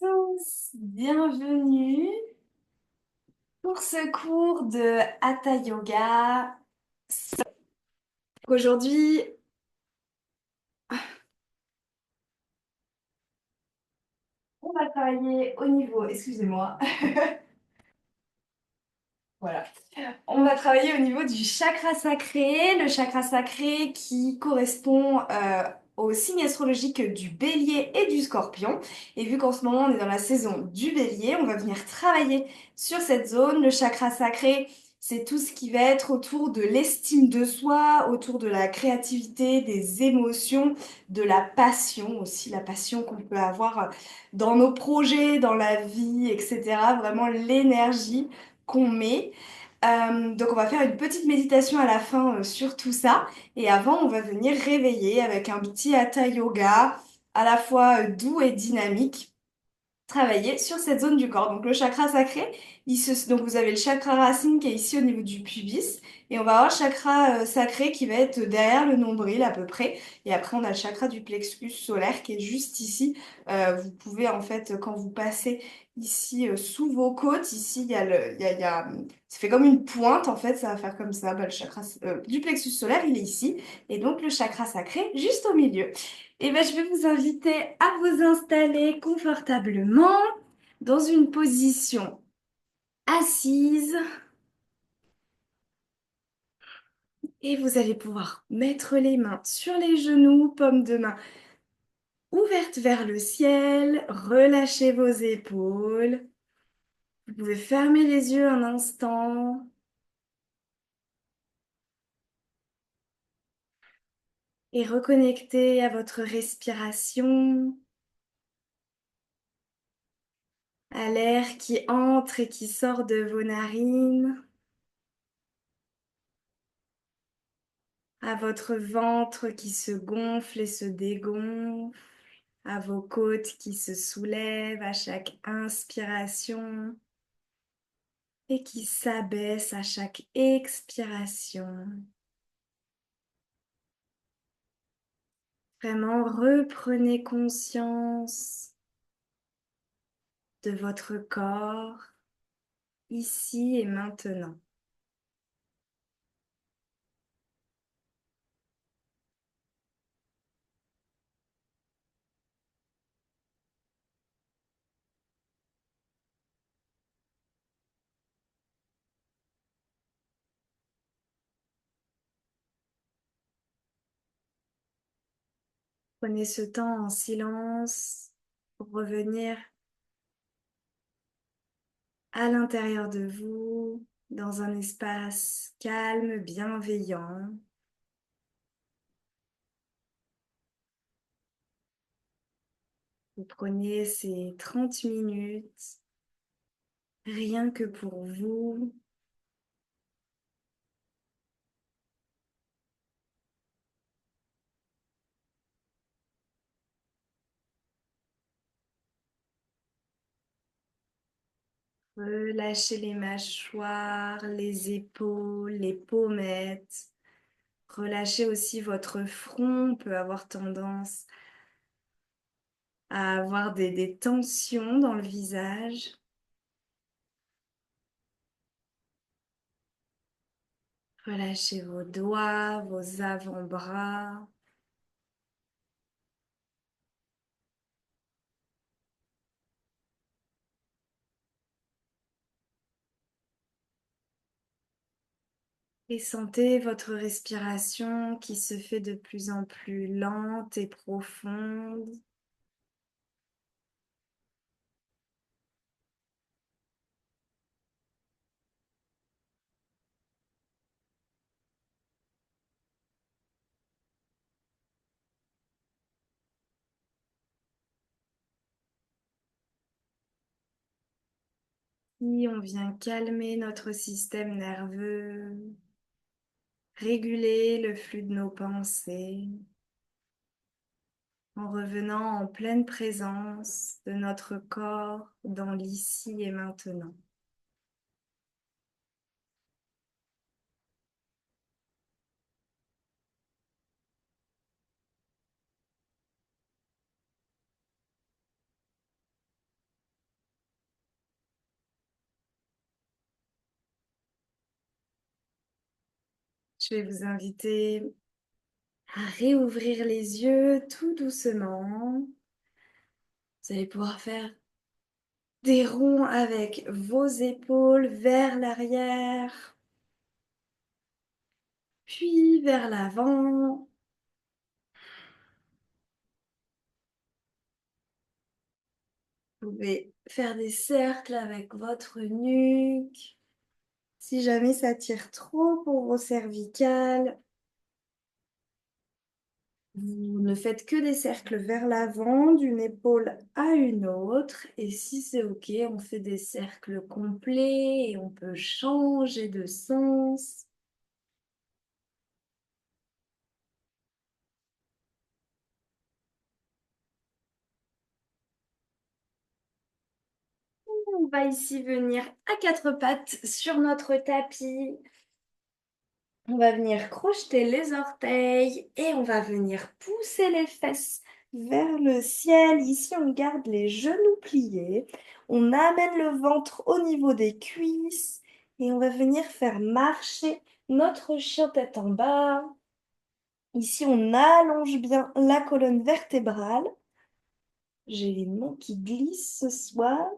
Tous, bienvenue pour ce cours de Hatha Yoga. Aujourd'hui, on va travailler au niveau, excusez-moi, voilà. On va travailler au niveau du chakra sacré, le chakra sacré qui correspond au signe astrologique du Bélier et du Scorpion. Et vu qu'en ce moment on est dans la saison du Bélier, on va venir travailler sur cette zone. Le chakra sacré, c'est tout ce qui va être autour de l'estime de soi, autour de la créativité, des émotions, de la passion aussi, la passion qu'on peut avoir dans nos projets, dans la vie, etc. Vraiment l'énergie qu'on met. Donc on va faire une petite méditation à la fin sur tout ça. Et avant, on va venir réveiller avec un petit hatha yoga à la fois doux et dynamique, travailler sur cette zone du corps. Donc le chakra sacré, donc vous avez le chakra racine qui est ici au niveau du pubis. Et on va avoir le chakra sacré qui va être derrière le nombril à peu près. Et après, on a le chakra du plexus solaire qui est juste ici. Vous pouvez en fait, quand vous passez ici sous vos côtes, ici, il y a ça fait comme une pointe en fait, ça va faire comme ça. Bah, le chakra du plexus solaire, il est ici. Et donc le chakra sacré juste au milieu. Et ben, je vais vous inviter à vous installer confortablement dans une position assise et vous allez pouvoir mettre les mains sur les genoux, paume de main ouverte vers le ciel, relâchez vos épaules. Vous pouvez fermer les yeux un instant et reconnecter à votre respiration, à l'air qui entre et qui sort de vos narines, à votre ventre qui se gonfle et se dégonfle, à vos côtes qui se soulèvent à chaque inspiration et qui s'abaissent à chaque expiration. Vraiment, reprenez conscience de votre corps ici et maintenant. Prenez ce temps en silence pour revenir à l'intérieur de vous, dans un espace calme, bienveillant. Vous prenez ces 30 minutes rien que pour vous. Relâchez les mâchoires, les épaules, les pommettes. Relâchez aussi votre front. On peut avoir tendance à avoir des tensions dans le visage. Relâchez vos doigts, vos avant-bras. Et sentez votre respiration qui se fait de plus en plus lente et profonde. Puis on vient calmer notre système nerveux, réguler le flux de nos pensées en revenant en pleine présence de notre corps dans l'ici et maintenant. Je vais vous inviter à réouvrir les yeux tout doucement. Vous allez pouvoir faire des ronds avec vos épaules vers l'arrière, puis vers l'avant. Vous pouvez faire des cercles avec votre nuque. Si jamais ça tire trop pour vos cervicales, vous ne faites que des cercles vers l'avant, d'une épaule à une autre. Et si c'est OK, on fait des cercles complets et on peut changer de sens. On va ici venir à quatre pattes sur notre tapis. On va venir crocheter les orteils et on va venir pousser les fesses vers le ciel. Ici, on garde les genoux pliés. On amène le ventre au niveau des cuisses et on va venir faire marcher notre chien tête en bas. Ici, on allonge bien la colonne vertébrale. J'ai les mains qui glissent ce soir.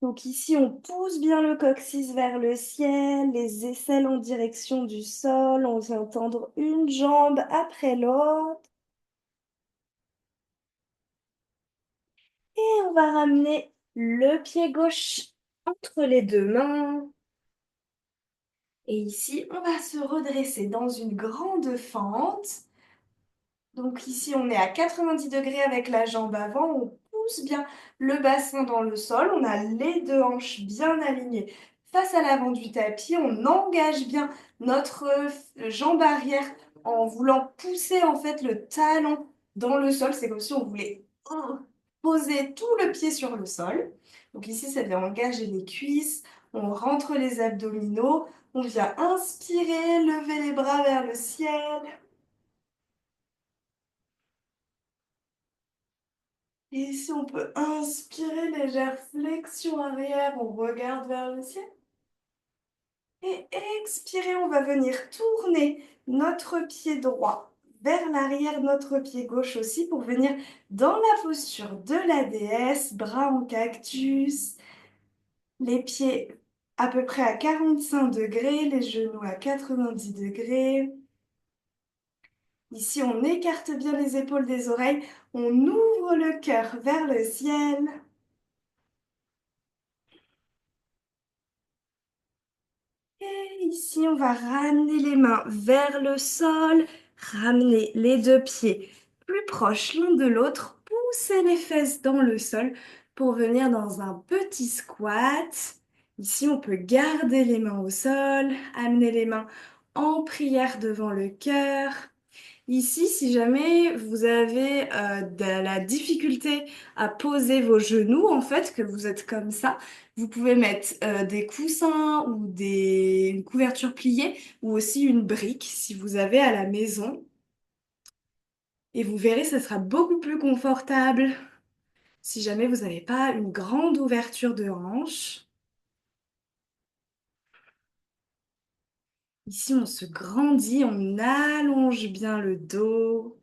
Donc ici, on pousse bien le coccyx vers le ciel, les aisselles en direction du sol. On vient tendre une jambe après l'autre. Et on va ramener le pied gauche entre les deux mains. Et ici, on va se redresser dans une grande fente. Donc ici, on est à 90 degrés avec la jambe avant. On pousse bien le bassin dans le sol. On a les deux hanches bien alignées face à l'avant du tapis. On engage bien notre jambe arrière en voulant pousser en fait le talon dans le sol. C'est comme si on voulait poser tout le pied sur le sol. Donc ici, ça vient engager les cuisses. On rentre les abdominaux. On vient inspirer, lever les bras vers le ciel. Et ici, on peut inspirer, légère flexion arrière, on regarde vers le ciel. Et expirer, on va venir tourner notre pied droit vers l'arrière, notre pied gauche aussi, pour venir dans la posture de la déesse, bras en cactus, les pieds à peu près à 45 degrés, les genoux à 90 degrés. Ici, on écarte bien les épaules des oreilles, on ouvre le cœur vers le ciel. Et ici, on va ramener les mains vers le sol, ramener les deux pieds plus proches l'un de l'autre, pousser les fesses dans le sol pour venir dans un petit squat. Ici, on peut garder les mains au sol, amener les mains en prière devant le cœur. Ici, si jamais vous avez de la difficulté à poser vos genoux, en fait, que vous êtes comme ça, vous pouvez mettre des coussins ou une couverture pliée ou aussi une brique si vous avez à la maison. Et vous verrez, ce sera beaucoup plus confortable si jamais vous n'avez pas une grande ouverture de hanche. Ici, on se grandit, on allonge bien le dos.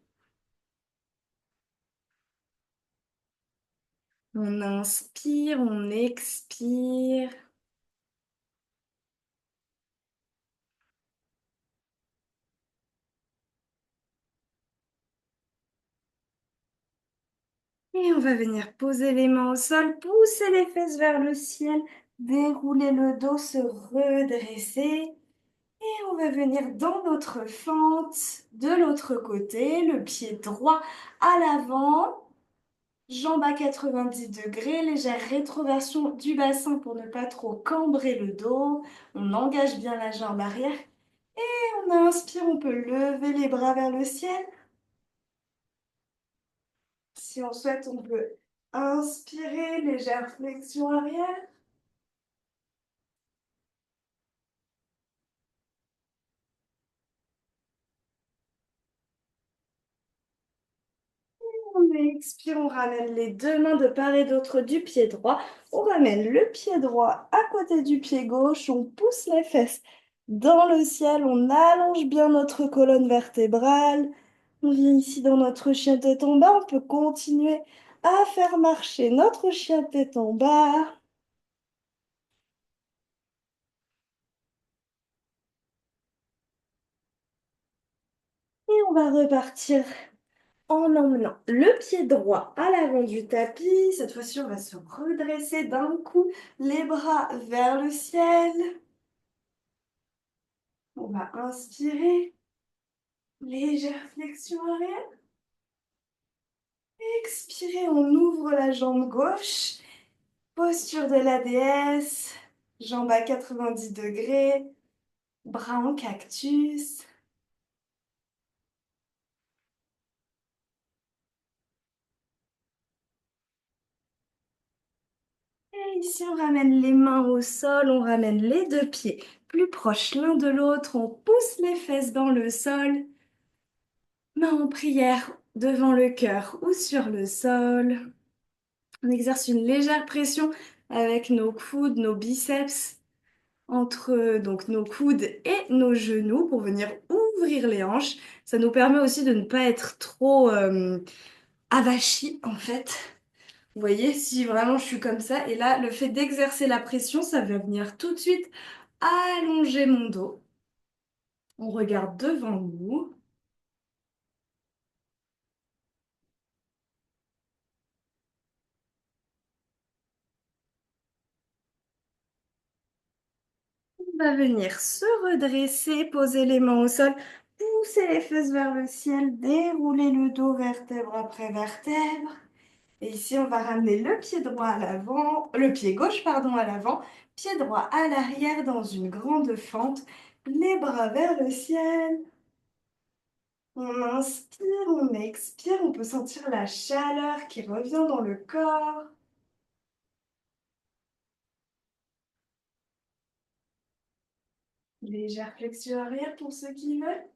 On inspire, on expire. Et on va venir poser les mains au sol, pousser les fesses vers le ciel, dérouler le dos, se redresser. Et on va venir dans notre fente de l'autre côté, le pied droit à l'avant, jambe à 90 degrés, légère rétroversion du bassin pour ne pas trop cambrer le dos. On engage bien la jambe arrière. Et on inspire, on peut lever les bras vers le ciel. Si on souhaite, on peut inspirer, légère flexion arrière. On Expire, on ramène les deux mains de part et d'autre du pied droit. On ramène le pied droit à côté du pied gauche. On pousse les fesses dans le ciel. On allonge bien notre colonne vertébrale. On vient ici dans notre chien tête en bas. On peut continuer à faire marcher notre chien tête en bas. Et on va repartir en emmenant le pied droit à l'avant du tapis. Cette fois-ci, on va se redresser d'un coup, les bras vers le ciel. On va inspirer, légère flexion arrière. Expirer, on ouvre la jambe gauche. Posture de la déesse, jambe à 90 degrés, bras en cactus. Et ici, on ramène les mains au sol, on ramène les deux pieds plus proches l'un de l'autre, on pousse les fesses dans le sol. Main en prière devant le cœur ou sur le sol. On exerce une légère pression avec nos coudes, nos biceps entre donc nos coudes et nos genoux pour venir ouvrir les hanches. Ça nous permet aussi de ne pas être trop avachis en fait. Vous voyez, si vraiment je suis comme ça, et là, le fait d'exercer la pression, ça va venir tout de suite allonger mon dos. On regarde devant nous. On va venir se redresser, poser les mains au sol, pousser les fesses vers le ciel, dérouler le dos vertèbre après vertèbre. Et ici, on va ramener le pied droit à l'avant, le pied gauche, pardon, à l'avant, pied droit à l'arrière dans une grande fente, les bras vers le ciel. On inspire, on expire, on peut sentir la chaleur qui revient dans le corps. Légère flexion arrière pour ceux qui veulent.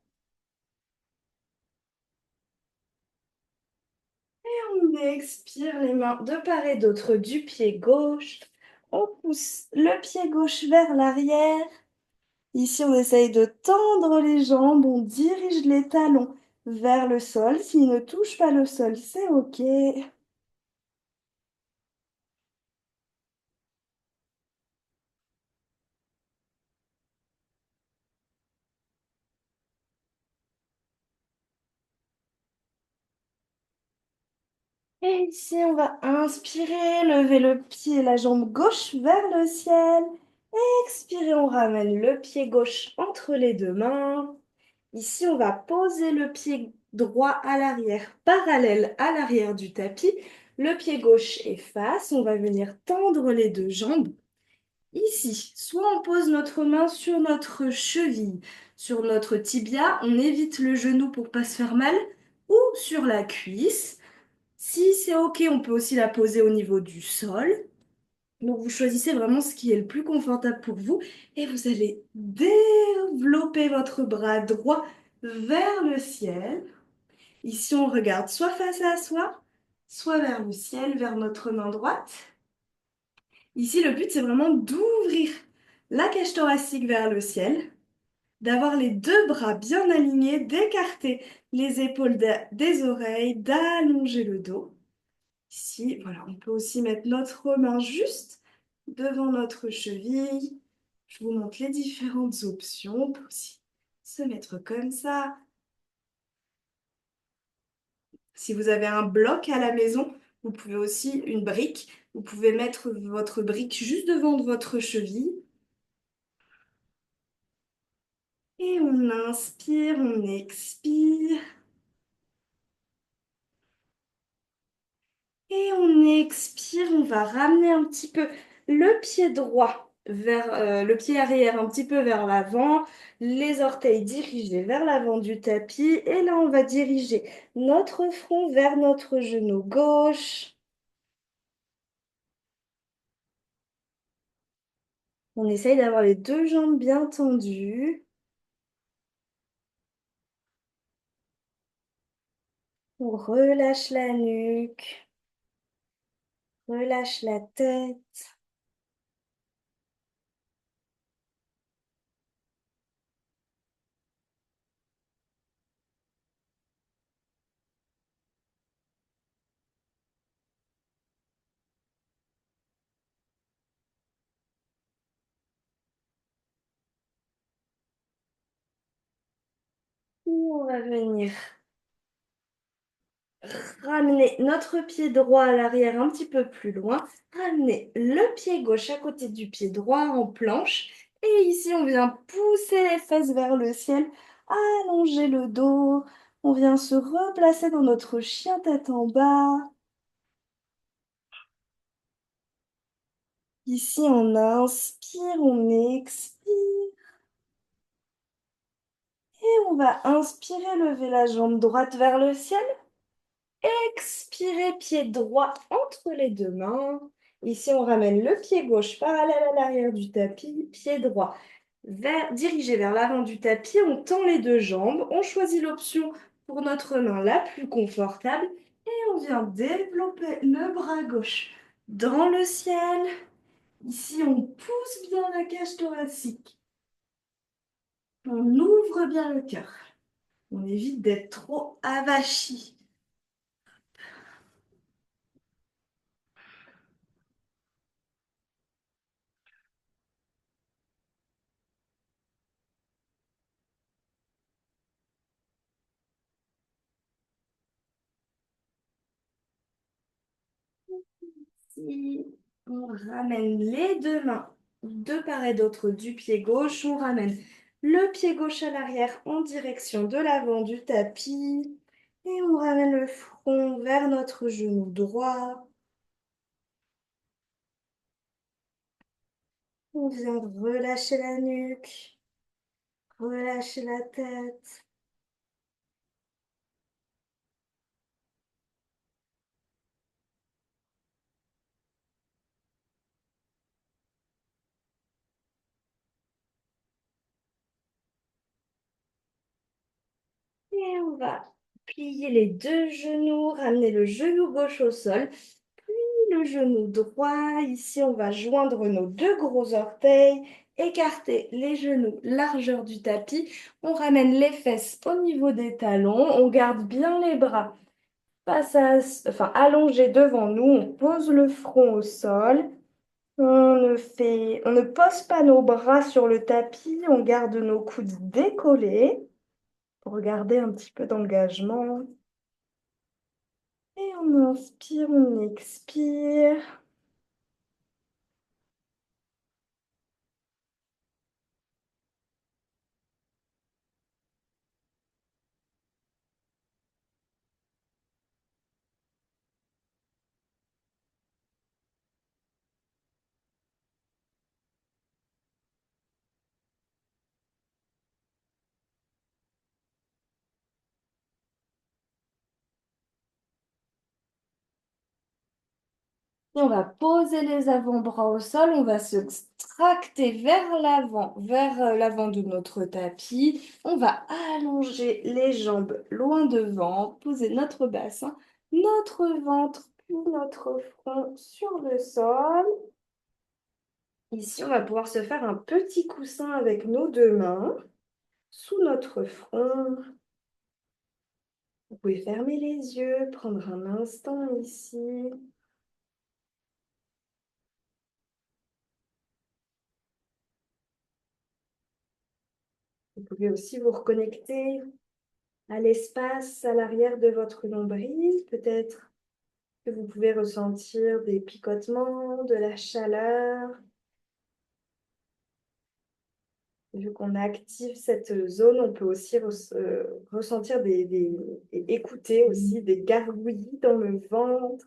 On expire les mains de part et d'autre du pied gauche. On pousse le pied gauche vers l'arrière. Ici, on essaye de tendre les jambes. On dirige les talons vers le sol. S'ils ne touchent pas le sol, c'est OK. Et ici, on va inspirer, lever le pied, la jambe gauche vers le ciel. Expirez, on ramène le pied gauche entre les deux mains. Ici, on va poser le pied droit à l'arrière, parallèle à l'arrière du tapis. Le pied gauche efface. On va venir tendre les deux jambes. Ici, soit on pose notre main sur notre cheville, sur notre tibia, on évite le genou pour pas se faire mal, ou sur la cuisse. Si c'est OK, on peut aussi la poser au niveau du sol. Donc vous choisissez vraiment ce qui est le plus confortable pour vous et vous allez développer votre bras droit vers le ciel. Ici, on regarde soit face à soi, soit vers le ciel, vers notre main droite. Ici, le but, c'est vraiment d'ouvrir la cage thoracique vers le ciel, d'avoir les deux bras bien alignés, d'écarter les épaules des oreilles, d'allonger le dos. Ici, voilà, on peut aussi mettre notre main juste devant notre cheville. Je vous montre les différentes options. On peut aussi se mettre comme ça. Si vous avez un bloc à la maison, vous pouvez aussi une brique. Vous pouvez mettre votre brique juste devant votre cheville. Et on inspire, on expire. Et on expire, on va ramener un petit peu le pied droit vers le pied arrière un petit peu vers l'avant, les orteils dirigés vers l'avant du tapis. Et là, on va diriger notre front vers notre genou gauche. On essaye d'avoir les deux jambes bien tendues. On relâche la nuque, relâche la tête. Et on va venir ramener notre pied droit à l'arrière un petit peu plus loin. Ramener le pied gauche à côté du pied droit en planche. Et ici, on vient pousser les fesses vers le ciel, allonger le dos. On vient se replacer dans notre chien tête en bas. Ici, on inspire, on expire. Et on va inspirer, lever la jambe droite vers le ciel. Expirez, pied droit entre les deux mains. Ici, on ramène le pied gauche parallèle à l'arrière du tapis, pied droit dirigé vers l'avant du tapis. On tend les deux jambes. On choisit l'option pour notre main la plus confortable. Et on vient développer le bras gauche dans le ciel. Ici, on pousse bien la cage thoracique. On ouvre bien le cœur. On évite d'être trop avachi. Si on ramène les deux mains de part et d'autre du pied gauche, on ramène le pied gauche à l'arrière en direction de l'avant du tapis et on ramène le front vers notre genou droit. On vient relâcher la nuque, relâcher la tête. Et on va plier les deux genoux, ramener le genou gauche au sol, puis le genou droit. Ici, on va joindre nos deux gros orteils, écarter les genoux largeur du tapis. On ramène les fesses au niveau des talons. On garde bien les bras allongés devant nous. On pose le front au sol. On ne pose pas nos bras sur le tapis. On garde nos coudes décollés pour garder un petit peu d'engagement. Et on inspire, on expire. Et on va poser les avant-bras au sol, on va se tracter vers l'avant, vers l'avant de notre tapis. On va allonger les jambes loin devant, poser notre bassin, notre ventre, puis notre front sur le sol. Ici, on va pouvoir se faire un petit coussin avec nos deux mains sous notre front. Vous pouvez fermer les yeux, prendre un instant ici. Vous pouvez aussi vous reconnecter à l'espace à l'arrière de votre nombril. Peut-être que vous pouvez ressentir des picotements, de la chaleur. Vu qu'on active cette zone, on peut aussi ressentir et écouter aussi des gargouillis dans le ventre.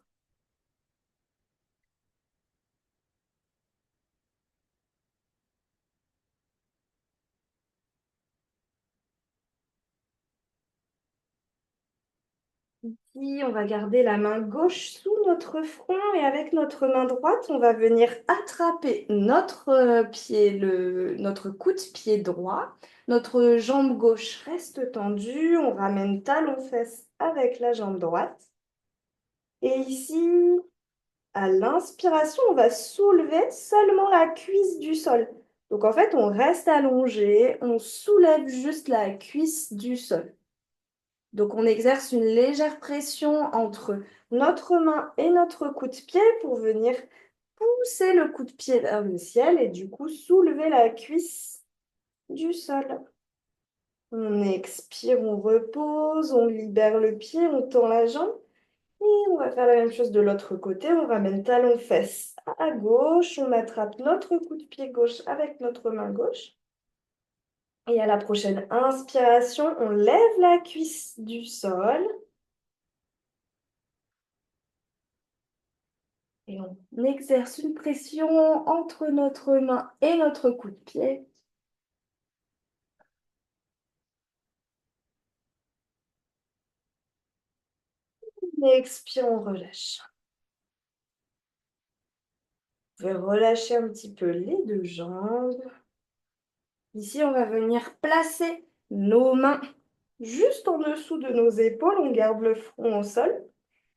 Ici, on va garder la main gauche sous notre front et avec notre main droite, on va venir attraper notre pied, notre coude-pied droit. Notre jambe gauche reste tendue. On ramène talon-fesse avec la jambe droite. Et ici, à l'inspiration, on va soulever seulement la cuisse du sol. Donc en fait, on reste allongé, on soulève juste la cuisse du sol. Donc on exerce une légère pression entre notre main et notre coup de pied pour venir pousser le coup de pied vers le ciel et du coup soulever la cuisse du sol. On expire, on repose, on libère le pied, on tend la jambe. Et on va faire la même chose de l'autre côté. On ramène talon-fesse à gauche. On attrape notre coup de pied gauche avec notre main gauche. Et à la prochaine inspiration, on lève la cuisse du sol. Et on exerce une pression entre notre main et notre coup de pied. On expire, on relâche. Vous pouvez relâcher un petit peu les deux jambes. Ici, on va venir placer nos mains juste en dessous de nos épaules. On garde le front au sol.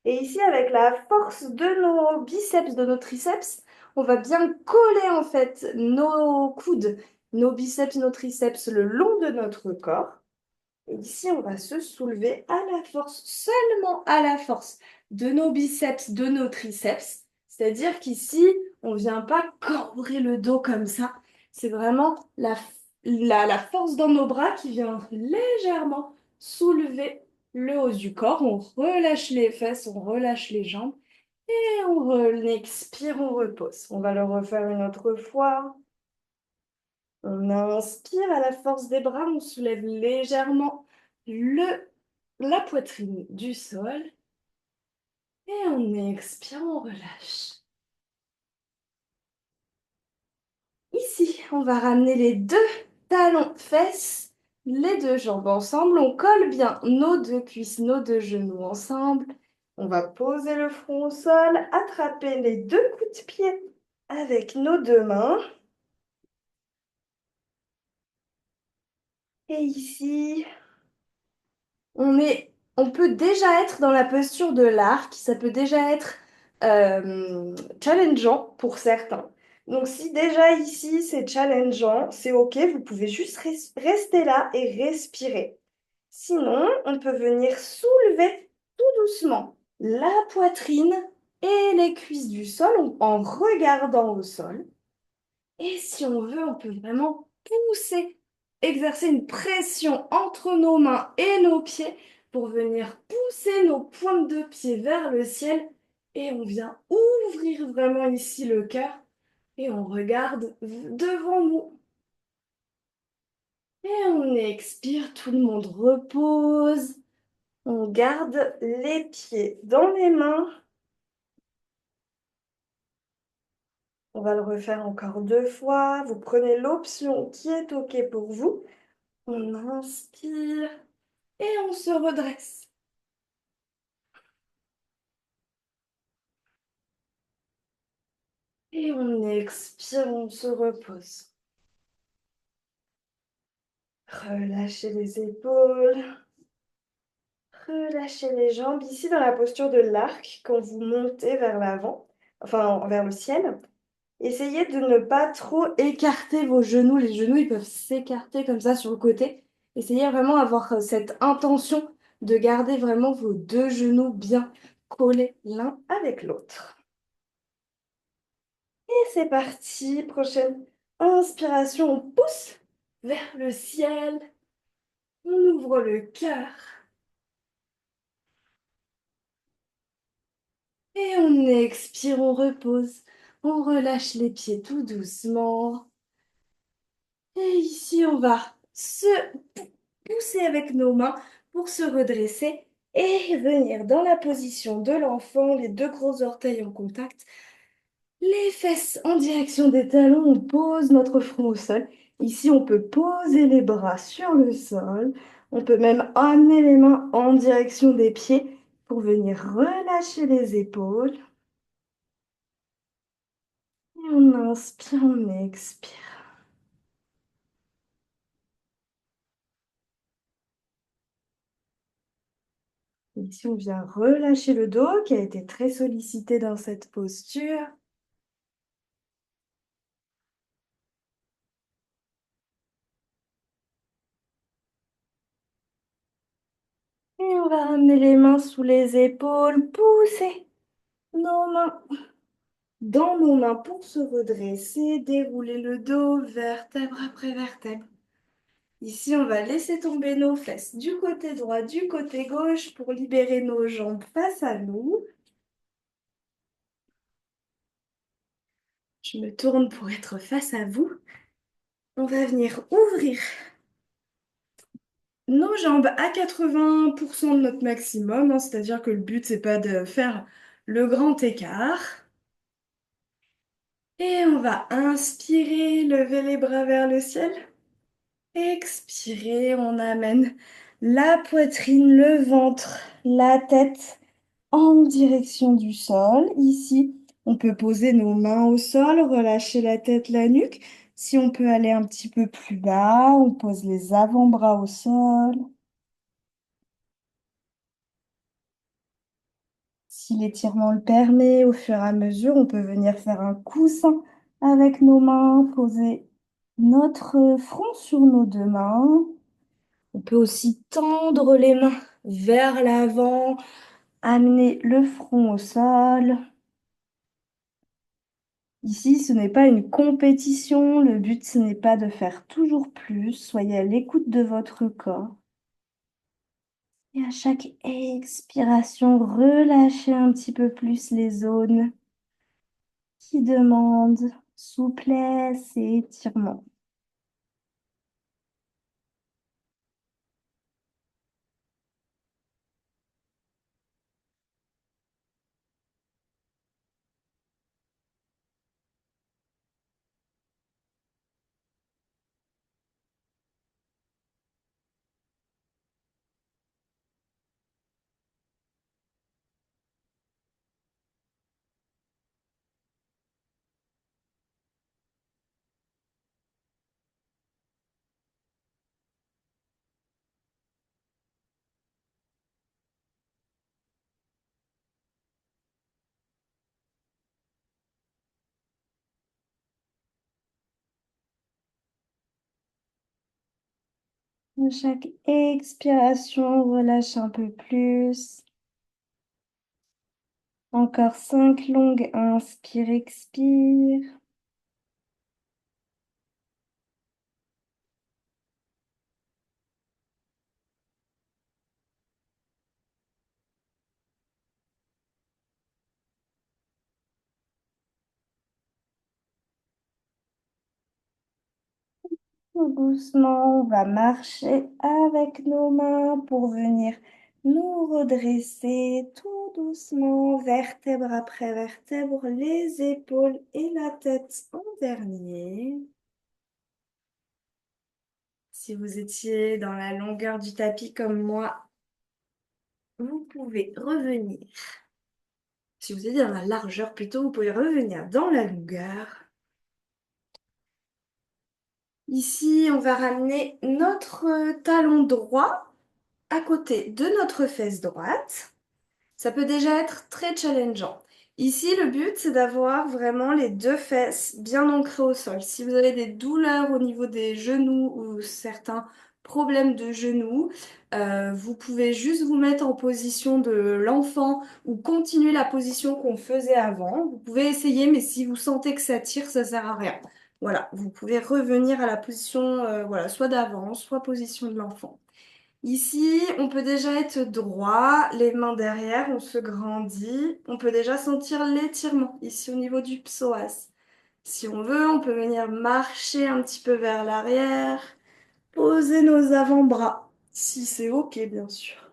Et ici, avec la force de nos biceps, de nos triceps, on va bien coller en fait nos coudes, nos biceps, nos triceps le long de notre corps. Et ici, on va se soulever à la force, seulement à la force de nos biceps, de nos triceps. C'est-à-dire qu'ici, on ne vient pas cambrer le dos comme ça. C'est vraiment la force dans nos bras qui vient légèrement soulever le haut du corps. On relâche les fesses, on relâche les jambes et on expire, on repose. On va le refaire une autre fois. On inspire à la force des bras, on soulève légèrement la poitrine du sol et on expire, on relâche. Ici, on va ramener les deux talons fesses, les deux jambes ensemble. On colle bien nos deux cuisses, nos deux genoux ensemble. On va poser le front au sol, attraper les deux coups de pied avec nos deux mains. Et ici, on peut déjà être dans la posture de l'arc, ça peut déjà être challengeant pour certains. Donc si déjà ici c'est challengeant, c'est ok, vous pouvez juste rester là et respirer. Sinon, on peut venir soulever tout doucement la poitrine et les cuisses du sol en regardant au sol. Et si on veut, on peut vraiment pousser, exercer une pression entre nos mains et nos pieds pour venir pousser nos pointes de pied vers le ciel. Et on vient ouvrir vraiment ici le cœur et on regarde devant nous. Et on expire, tout le monde repose. On garde les pieds dans les mains. On va le refaire encore deux fois. Vous prenez l'option qui est OK pour vous. On inspire et on se redresse. Et on expire, on se repose. Relâchez les épaules. Relâchez les jambes. Ici, dans la posture de l'arc, quand vous montez vers l'avant, enfin vers le ciel, essayez de ne pas trop écarter vos genoux. Les genoux, ils peuvent s'écarter comme ça sur le côté. Essayez vraiment d'avoir cette intention de garder vraiment vos deux genoux bien collés l'un avec l'autre. Et c'est parti, prochaine inspiration, on pousse vers le ciel, on ouvre le cœur et on expire, on repose, on relâche les pieds tout doucement. Et ici, on va se pousser avec nos mains pour se redresser et venir dans la position de l'enfant, les deux gros orteils en contact. Les fesses en direction des talons, on pose notre front au sol. Ici, on peut poser les bras sur le sol. On peut même amener les mains en direction des pieds pour venir relâcher les épaules. Et on inspire, on expire. Ici, on vient relâcher le dos qui a été très sollicité dans cette posture. Et on va ramener les mains sous les épaules, pousser nos mains dans nos mains pour se redresser, dérouler le dos, vertèbre après vertèbre. Ici, on va laisser tomber nos fesses du côté droit, du côté gauche pour libérer nos jambes face à nous. Je me tourne pour être face à vous. On va venir ouvrir nos jambes à 80% de notre maximum, hein, c'est-à-dire que le but, c'est pas de faire le grand écart. Et on va inspirer, lever les bras vers le ciel. Expirer, on amène la poitrine, le ventre, la tête en direction du sol. Ici, on peut poser nos mains au sol, relâcher la tête, la nuque. Si on peut aller un petit peu plus bas, on pose les avant-bras au sol. Si l'étirement le permet, au fur et à mesure, on peut venir faire un coussin avec nos mains, poser notre front sur nos deux mains. On peut aussi tendre les mains vers l'avant, amener le front au sol. Ici, ce n'est pas une compétition. Le but, ce n'est pas de faire toujours plus. Soyez à l'écoute de votre corps. Et à chaque expiration, relâchez un petit peu plus les zones qui demandent souplesse et étirement. À chaque expiration, relâche un peu plus. Encore 5 longues. Inspire, expire. Tout doucement, on va marcher avec nos mains pour venir nous redresser tout doucement, vertèbre après vertèbre, les épaules et la tête en dernier. Si vous étiez dans la longueur du tapis comme moi, vous pouvez revenir. Si vous étiez dans la largeur plutôt, vous pouvez revenir dans la longueur. Ici, on va ramener notre talon droit à côté de notre fesse droite. Ça peut déjà être très challengeant. Ici, le but, c'est d'avoir vraiment les deux fesses bien ancrées au sol. Si vous avez des douleurs au niveau des genoux ou certains problèmes de genoux, vous pouvez juste vous mettre en position de l'enfant ou continuer la position qu'on faisait avant. Vous pouvez essayer, mais si vous sentez que ça tire, ça sert à rien. Voilà, vous pouvez revenir à la position, voilà, soit d'avant, soit position de l'enfant. Ici, on peut déjà être droit, les mains derrière, on se grandit. On peut déjà sentir l'étirement ici au niveau du psoas. Si on veut, on peut venir marcher un petit peu vers l'arrière, poser nos avant-bras, si c'est OK, bien sûr.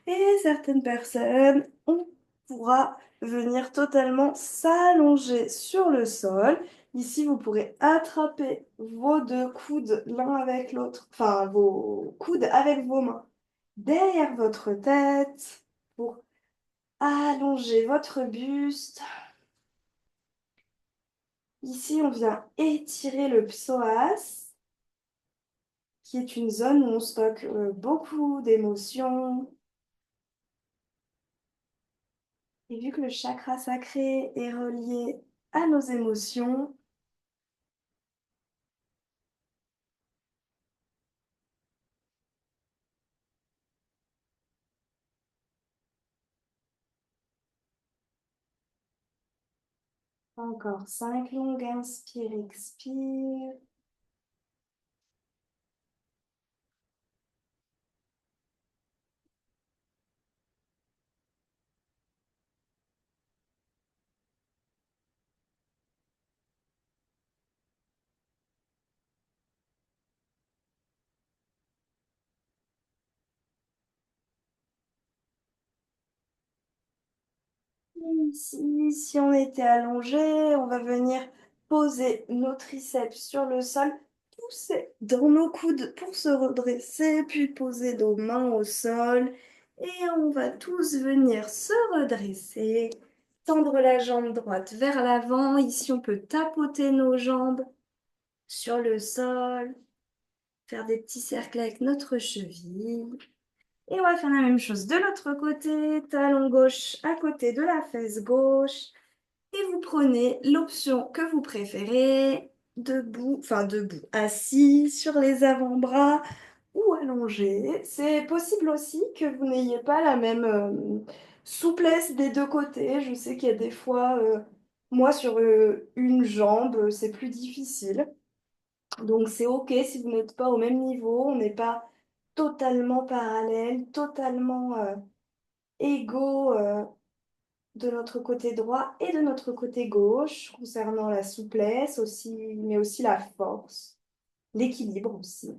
Et certaines personnes, on pourra venir totalement s'allonger sur le sol. Ici, vous pourrez attraper vos deux coudes l'un avec l'autre, enfin vos coudes avec vos mains derrière votre tête pour allonger votre buste. Ici, on vient étirer le psoas, qui est une zone où on stocke beaucoup d'émotions. Et vu que le chakra sacré est relié à nos émotions, encore 5 longues inspire, expire. Ici, si on était allongé, on va venir poser nos triceps sur le sol, pousser dans nos coudes pour se redresser, puis poser nos mains au sol. Et on va tous venir se redresser, tendre la jambe droite vers l'avant. Ici, on peut tapoter nos jambes sur le sol, faire des petits cercles avec notre cheville. Et on va faire la même chose de l'autre côté, talon gauche à côté de la fesse gauche. Et vous prenez l'option que vous préférez, debout, enfin debout, assis sur les avant-bras ou allongé. C'est possible aussi que vous n'ayez pas la même souplesse des deux côtés. Je sais qu'il y a des fois, moi sur une jambe, c'est plus difficile. Donc c'est OK si vous n'êtes pas au même niveau, on n'est pas totalement parallèle, totalement égaux de notre côté droit et de notre côté gauche, concernant la souplesse aussi, mais aussi la force, l'équilibre aussi.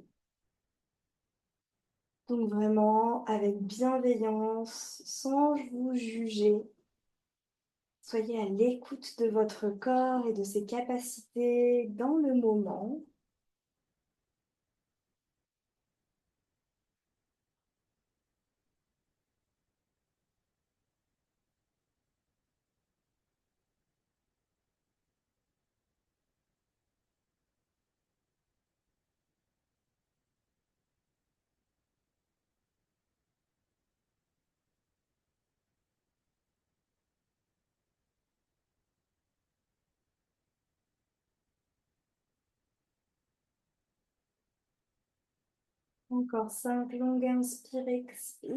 Donc vraiment avec bienveillance, sans vous juger, soyez à l'écoute de votre corps et de ses capacités dans le moment. Encore 5 longues inspire, expire.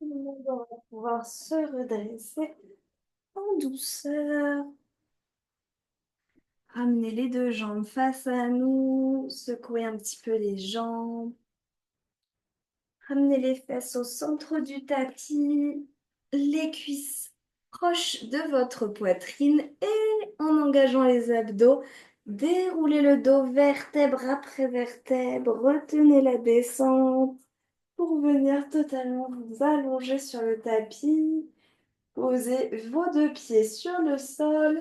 On va pouvoir se redresser en douceur. Ramener les deux jambes face à nous, secouer un petit peu les jambes. Ramenez les fesses au centre du tapis, les cuisses proches de votre poitrine et en engageant les abdos, déroulez le dos vertèbre après vertèbre, retenez la descente pour venir totalement vous allonger sur le tapis. Posez vos deux pieds sur le sol.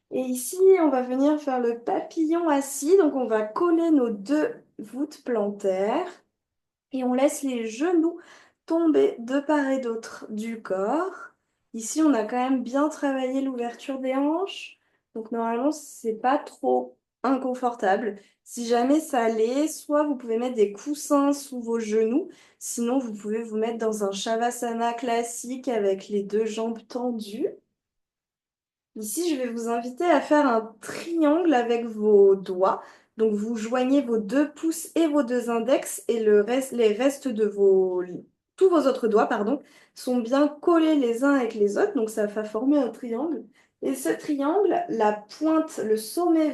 Et ici, on va venir faire le papillon assis. Donc, on va coller nos deux voûtes plantaires et on laisse les genoux tomber de part et d'autre du corps. Ici, on a quand même bien travaillé l'ouverture des hanches. Donc, normalement, c'est pas trop inconfortable. Si jamais ça l'est, soit vous pouvez mettre des coussins sous vos genoux, sinon vous pouvez vous mettre dans un shavasana classique avec les deux jambes tendues. Ici, je vais vous inviter à faire un triangle avec vos doigts. Donc, vous joignez vos deux pouces et vos deux index et les restes de tous vos autres doigts, pardon, sont bien collés les uns avec les autres. Donc, ça va former un triangle. Et ce triangle, la pointe, le sommet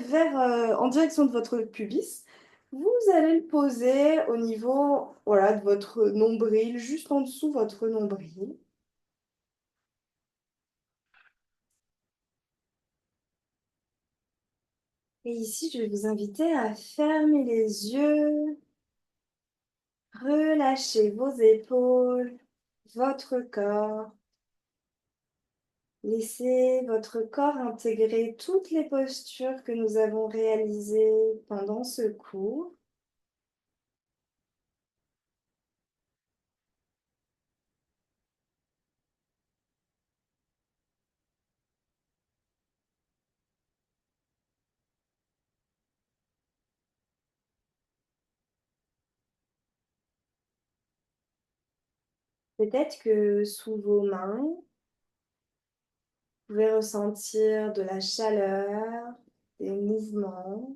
en direction de votre pubis, vous allez le poser au niveau, voilà, de votre nombril, juste en dessous de votre nombril. Et ici, je vais vous inviter à fermer les yeux, relâcher vos épaules, votre corps. Laissez votre corps intégrer toutes les postures que nous avons réalisées pendant ce cours. Peut-être que sous vos mains, vous pouvez ressentir de la chaleur, des mouvements,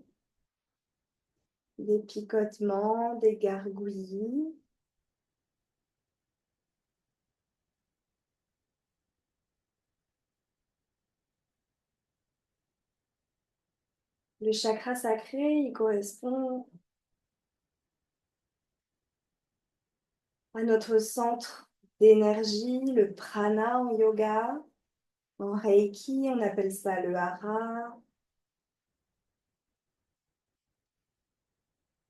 des picotements, des gargouillis. Le chakra sacré, il correspond à notre centre d'énergie, le prana en yoga. En Reiki, on appelle ça le hara.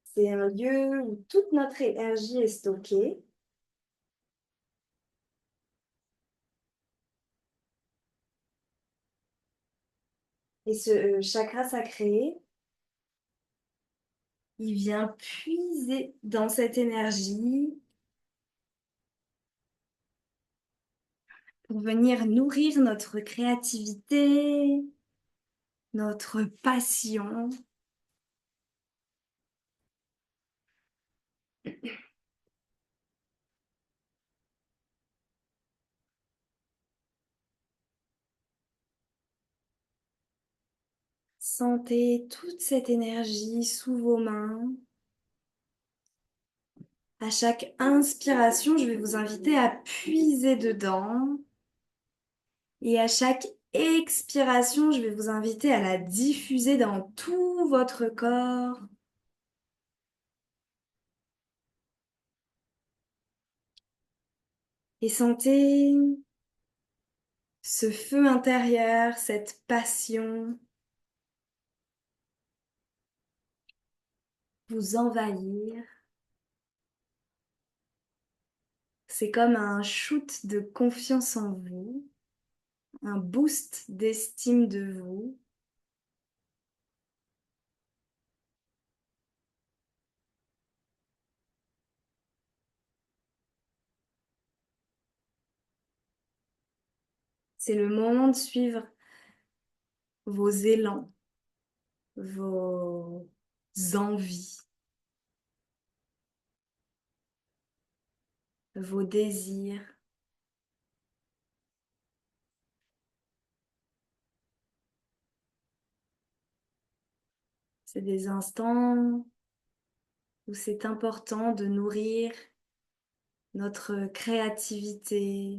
C'est un lieu où toute notre énergie est stockée. Et ce chakra sacré, il vient puiser dans cette énergie pour venir nourrir notre créativité, notre passion. Sentez toute cette énergie sous vos mains. À chaque inspiration, je vais vous inviter à puiser dedans. Et à chaque expiration, je vais vous inviter à la diffuser dans tout votre corps. Et sentez ce feu intérieur, cette passion vous envahir. C'est comme un shoot de confiance en vous, un boost d'estime de vous. C'est le moment de suivre vos élans, vos envies, vos désirs. C'est des instants où c'est important de nourrir notre créativité,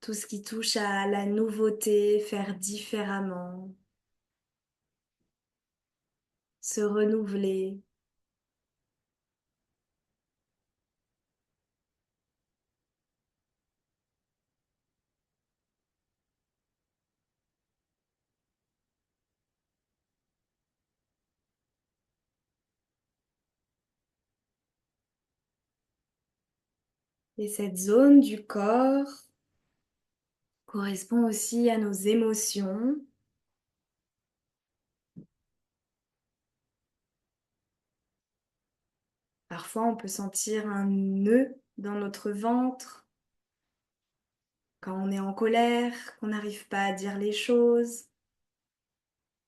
tout ce qui touche à la nouveauté, faire différemment, se renouveler. Et cette zone du corps correspond aussi à nos émotions. Parfois, on peut sentir un nœud dans notre ventre quand on est en colère, qu'on n'arrive pas à dire les choses,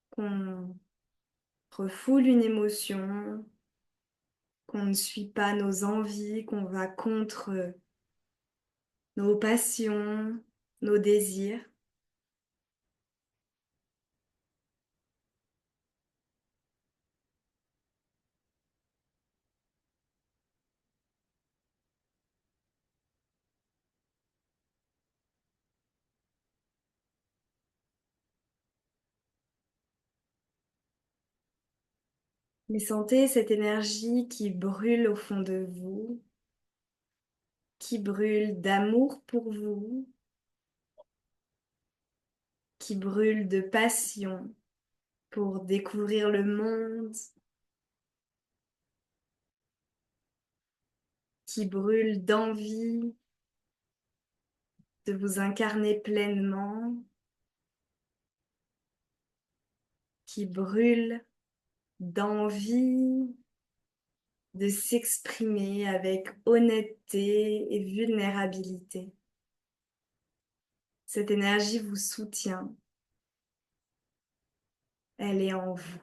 qu'on refoule une émotion, qu'on ne suit pas nos envies, qu'on va contre nos passions, nos désirs. Mais sentez cette énergie qui brûle au fond de vous, qui brûle d'amour pour vous, qui brûle de passion pour découvrir le monde, qui brûle d'envie de vous incarner pleinement, qui brûle d'envie de s'exprimer avec honnêteté et vulnérabilité. Cette énergie vous soutient, elle est en vous.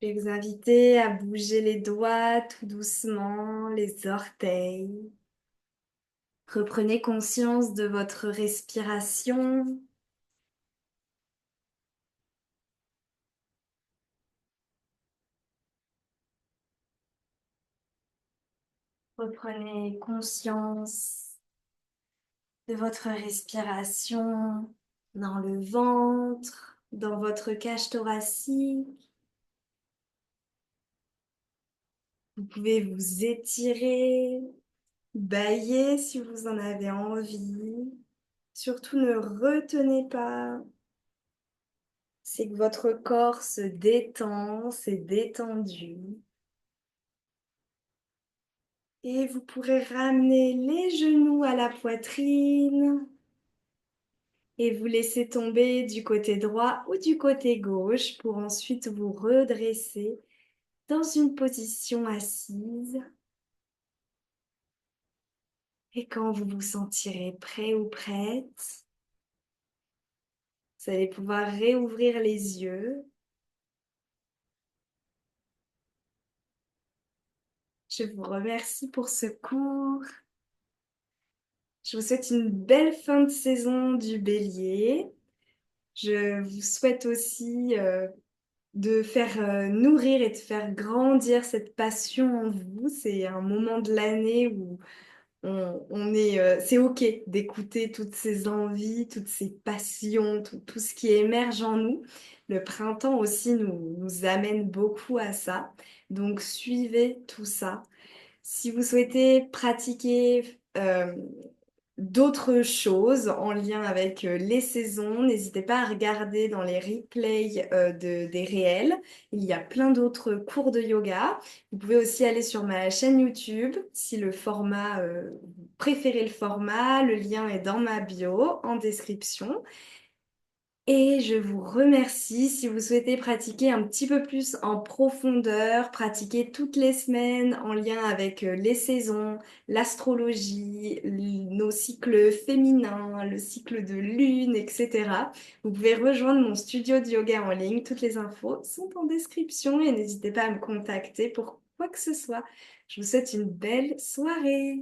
Je vais vous inviter à bouger les doigts tout doucement, les orteils. Reprenez conscience de votre respiration. Reprenez conscience de votre respiration dans le ventre, dans votre cage thoracique. Vous pouvez vous étirer, bâiller si vous en avez envie. Surtout ne retenez pas. C'est que votre corps se détend, c'est détendu. Et vous pourrez ramener les genoux à la poitrine et vous laisser tomber du côté droit ou du côté gauche pour ensuite vous redresser dans une position assise. Et quand vous vous sentirez prêt ou prête, vous allez pouvoir réouvrir les yeux. Je vous remercie pour ce cours. Je vous souhaite une belle fin de saison du Bélier. Je vous souhaite aussi de faire nourrir et de faire grandir cette passion en vous. C'est un moment de l'année où c'est OK d'écouter toutes ces envies, toutes ces passions, tout ce qui émerge en nous. Le printemps aussi nous amène beaucoup à ça. Donc suivez tout ça. Si vous souhaitez pratiquer d'autres choses en lien avec les saisons, n'hésitez pas à regarder dans les replays des réels. Il y a plein d'autres cours de yoga. Vous pouvez aussi aller sur ma chaîne YouTube si vous préférez le format. Le lien est dans ma bio, en description. Et je vous remercie si vous souhaitez pratiquer un petit peu plus en profondeur, pratiquer toutes les semaines en lien avec les saisons, l'astrologie, nos cycles féminins, le cycle de lune, etc. Vous pouvez rejoindre mon studio de yoga en ligne. Toutes les infos sont en description et n'hésitez pas à me contacter pour quoi que ce soit. Je vous souhaite une belle soirée.